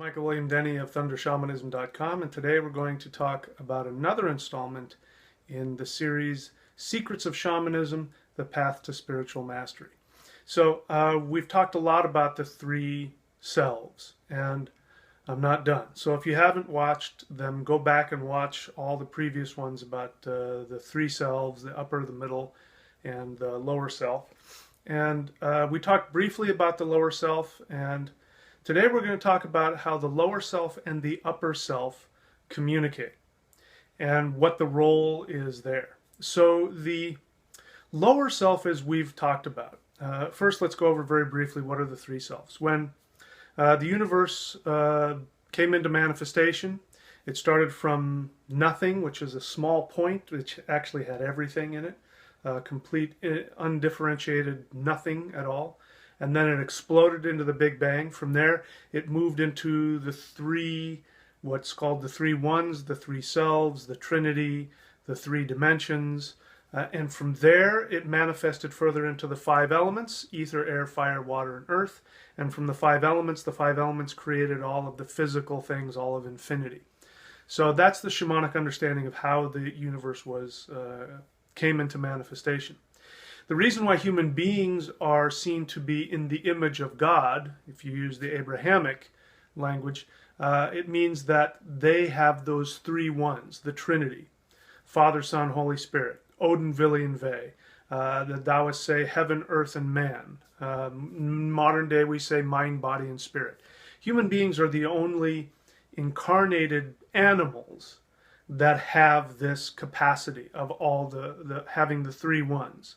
Michael William Denny of ThunderShamanism.com, and today we're going to talk about another installment in the series Secrets of Shamanism, The Path to Spiritual Mastery. So we've talked a lot about the three selves, and I'm not done. So if you haven't watched them, go back and watch all the previous ones about the three selves, the upper, the middle, and the lower self. And we talked briefly about the lower self, and today we're going to talk about how the lower self and the upper self communicate and what the role is there. So the lower self, as we've talked about, first let's go over very briefly what are the three selves. When the universe came into manifestation, it started from nothing, which is a small point, which actually had everything in it, complete, undifferentiated nothing at all. And then it exploded into the Big Bang. From there, it moved into the three, what's called the three ones, the three selves, the Trinity, the three dimensions. And from there, it manifested further into the five elements, ether, air, fire, water, and earth. And from the five elements created all of the physical things, all of infinity. So that's the shamanic understanding of how the universe came into manifestation. The reason why human beings are seen to be in the image of God, if you use the Abrahamic language, it means that they have those three ones, the Trinity, Father, Son, Holy Spirit, Odin, Vili, and Ve. The Taoists say heaven, earth, and man. Modern day we say mind, body, and spirit. Human beings are the only incarnated animals that have this capacity of all having the three ones.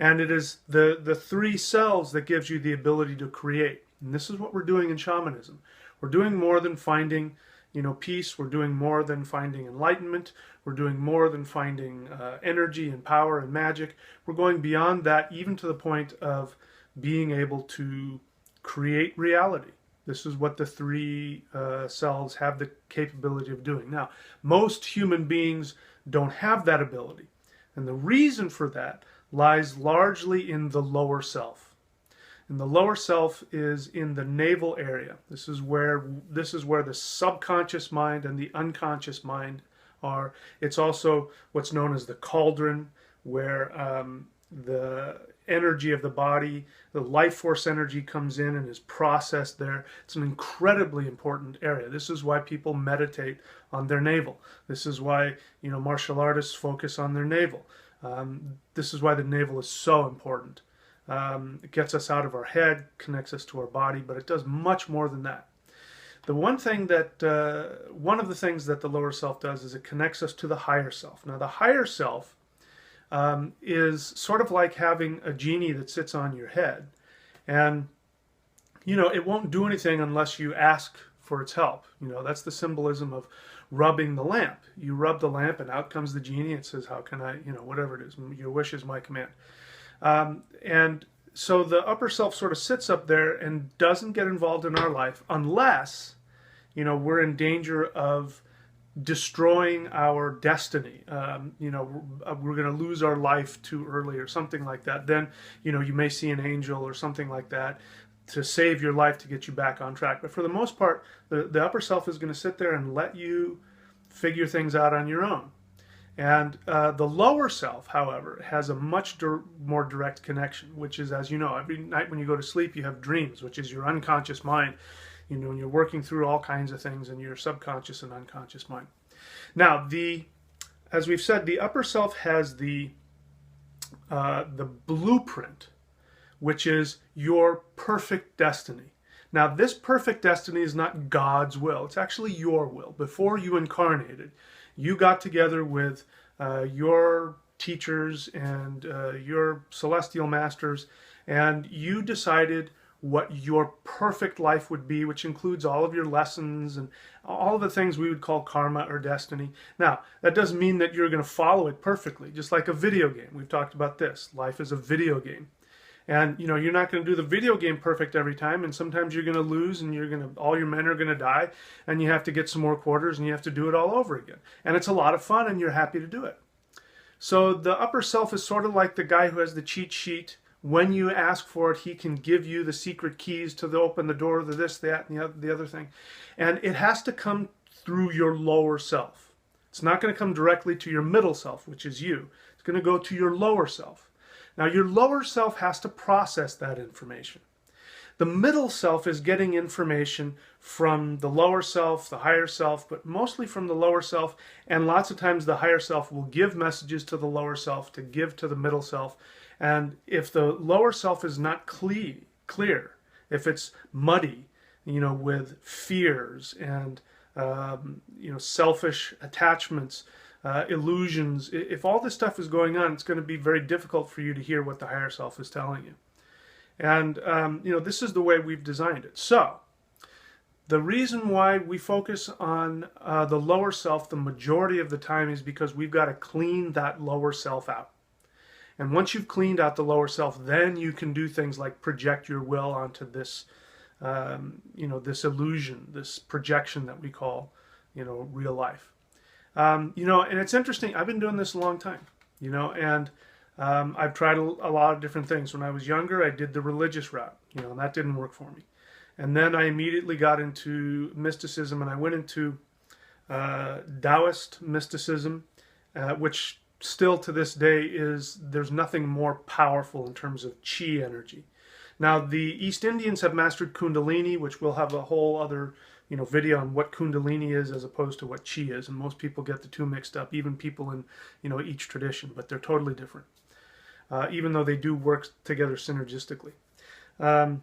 And it is the three selves that gives you the ability to create. And this is what we're doing in shamanism. We're doing more than finding, peace. We're doing more than finding enlightenment. We're doing more than finding energy and power and magic. We're going beyond that, even to the point of being able to create reality. This is what the three selves have the capability of doing. Now, most human beings don't have that ability. And the reason for that lies largely in the lower self. And the lower self is in the navel area. This is where the subconscious mind and the unconscious mind are. It's also what's known as the cauldron, where the energy of the body, the life force energy comes in and is processed there. It's an incredibly important area. This is why people meditate on their navel. This is why, martial artists focus on their navel. This is why the navel is so important. It gets us out of our head, connects us to our body, but it does much more than that. One of the things that the lower self does is it connects us to the higher self. Now, the higher self is sort of like having a genie that sits on your head, and it won't do anything unless you ask for its help. That's the symbolism of rubbing the lamp. You rub the lamp and out comes the genie. It says, how can I, whatever it is, your wish is my command. And so the upper self sort of sits up there and doesn't get involved in our life unless, we're in danger of destroying our destiny. We're going to lose our life too early or something like that. Then, you may see an angel or something like that to save your life, to get you back on track. But for the most part, the upper self is going to sit there and let you figure things out on your own. And the lower self, however, has a much more direct connection, which is, as you know, every night when you go to sleep, you have dreams, which is your unconscious mind. And you're working through all kinds of things in your subconscious and unconscious mind. Now, as we've said, the upper self has the blueprint, which is your perfect destiny. Now, this perfect destiny is not God's will. It's actually your will. Before you incarnated, you got together with your teachers and your celestial masters, and you decided what your perfect life would be, which includes all of your lessons and all of the things we would call karma or destiny. Now, that doesn't mean that you're going to follow it perfectly, just like a video game. We've talked about this. Life is a video game. And, you're not going to do the video game perfect every time, and sometimes you're going to lose, and all your men are going to die, and you have to get some more quarters, and you have to do it all over again. And it's a lot of fun, and you're happy to do it. So the upper self is sort of like the guy who has the cheat sheet When you ask for it, he can give you the secret keys to open the door to this, that, and the other thing. And it has to come through your lower self. It's not going to come directly to your middle self, which is you. It's going to go to your lower self. Now, your lower self has to process that information. The middle self is getting information from the lower self, the higher self, but mostly from the lower self. And lots of times the higher self will give messages to the lower self to give to the middle self. And if the lower self is not clear, if it's muddy, with fears and, selfish attachments, illusions, if all this stuff is going on, it's going to be very difficult for you to hear what the higher self is telling you. And, this is the way we've designed it. So, the reason why we focus on the lower self the majority of the time is because we've got to clean that lower self out. And once you've cleaned out the lower self, then you can do things like project your will onto this, this illusion, this projection that we call, real life. And it's interesting. I've been doing this a long time, and I've tried a lot of different things. When I was younger, I did the religious route, and that didn't work for me. And then I immediately got into mysticism, and I went into Taoist mysticism, which still to this day there's nothing more powerful in terms of chi energy. Now, the East Indians have mastered Kundalini, which we'll have a whole other video on what Kundalini is as opposed to what chi is, and most people get the two mixed up, even people in each tradition, but they're totally different. Even though they do work together synergistically. I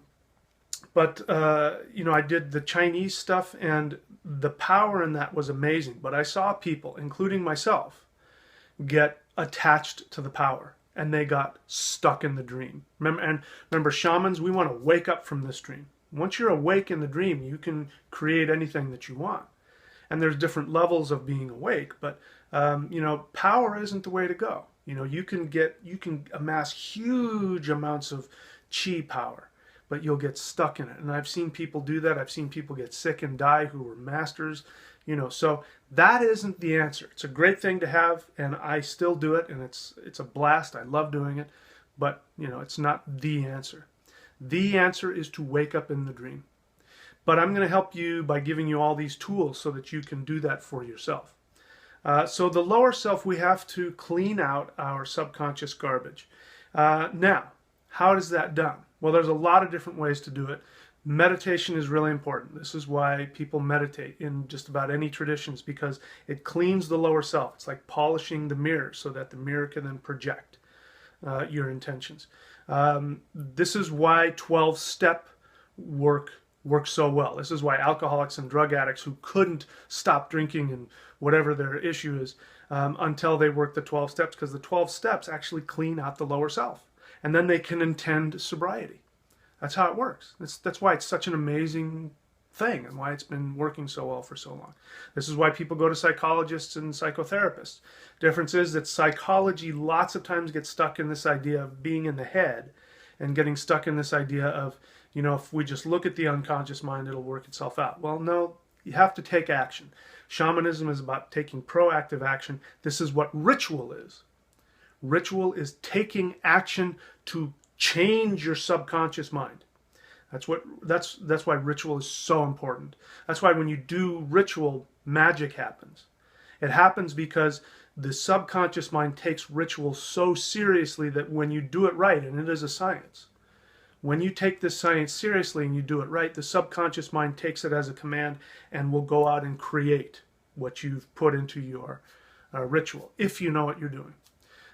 did the Chinese stuff, and the power in that was amazing. But I saw people, including myself, get attached to the power, and they got stuck in the dream. Remember, shamans, we want to wake up from this dream. Once you're awake in the dream, you can create anything that you want. And there's different levels of being awake, but power isn't the way to go. You can amass huge amounts of chi power, but you'll get stuck in it. And I've seen people do that. I've seen people get sick and die who were masters, so that isn't the answer. It's a great thing to have, and I still do it, and it's a blast. I love doing it, but it's not the answer. The answer is to wake up in the dream. But I'm going to help you by giving you all these tools so that you can do that for yourself. So the lower self, we have to clean out our subconscious garbage. Now, how is that done? Well, there's a lot of different ways to do it. Meditation is really important. This is why people meditate in just about any traditions, because it cleans the lower self. It's like polishing the mirror so that the mirror can then project your intentions. This is why 12-step works so well. This is why alcoholics and drug addicts who couldn't stop drinking and whatever their issue is until they work the 12 steps, because the 12 steps actually clean out the lower self. And then they can intend sobriety. That's how it works. That's why it's such an amazing thing and why it's been working so well for so long. This is why people go to psychologists and psychotherapists. Difference is that psychology lots of times gets stuck in this idea of being in the head and getting stuck in this idea of, if we just look at the unconscious mind, it'll work itself out. Well, no, you have to take action. Shamanism is about taking proactive action. This is what ritual is. Ritual is taking action to change your subconscious mind. That's why ritual is so important. That's why when you do ritual, magic happens. It happens because the subconscious mind takes ritual so seriously that when you do it right, and it is a science, when you take this science seriously and you do it right, the subconscious mind takes it as a command and will go out and create what you've put into your ritual, if you know what you're doing.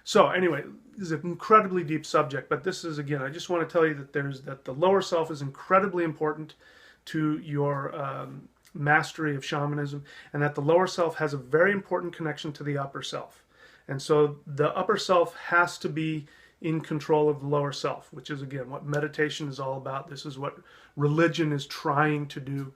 So anyway, this is an incredibly deep subject, but this is, again, I just want to tell you that the lower self is incredibly important to your mastery of shamanism, and that the lower self has a very important connection to the upper self. And so the upper self has to be in control of the lower self, which is, again, what meditation is all about. This is what religion is trying to do.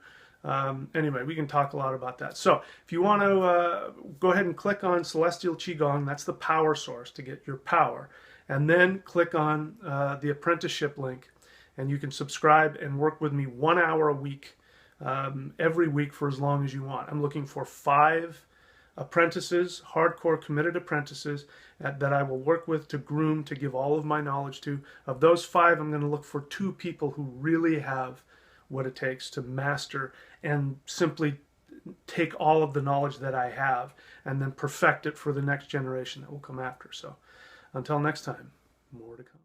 Anyway, we can talk a lot about that. So if you want to go ahead and click on Celestial Qigong, that's the power source to get your power. And then click on the apprenticeship link, and you can subscribe and work with me 1 hour a week, every week for as long as you want. I'm looking for 5 apprentices, hardcore committed apprentices that I will work with to groom, to give all of my knowledge to. Of those 5, I'm going to look for 2 people who really have what it takes to master and simply take all of the knowledge that I have and then perfect it for the next generation that will come after. So until next time, more to come.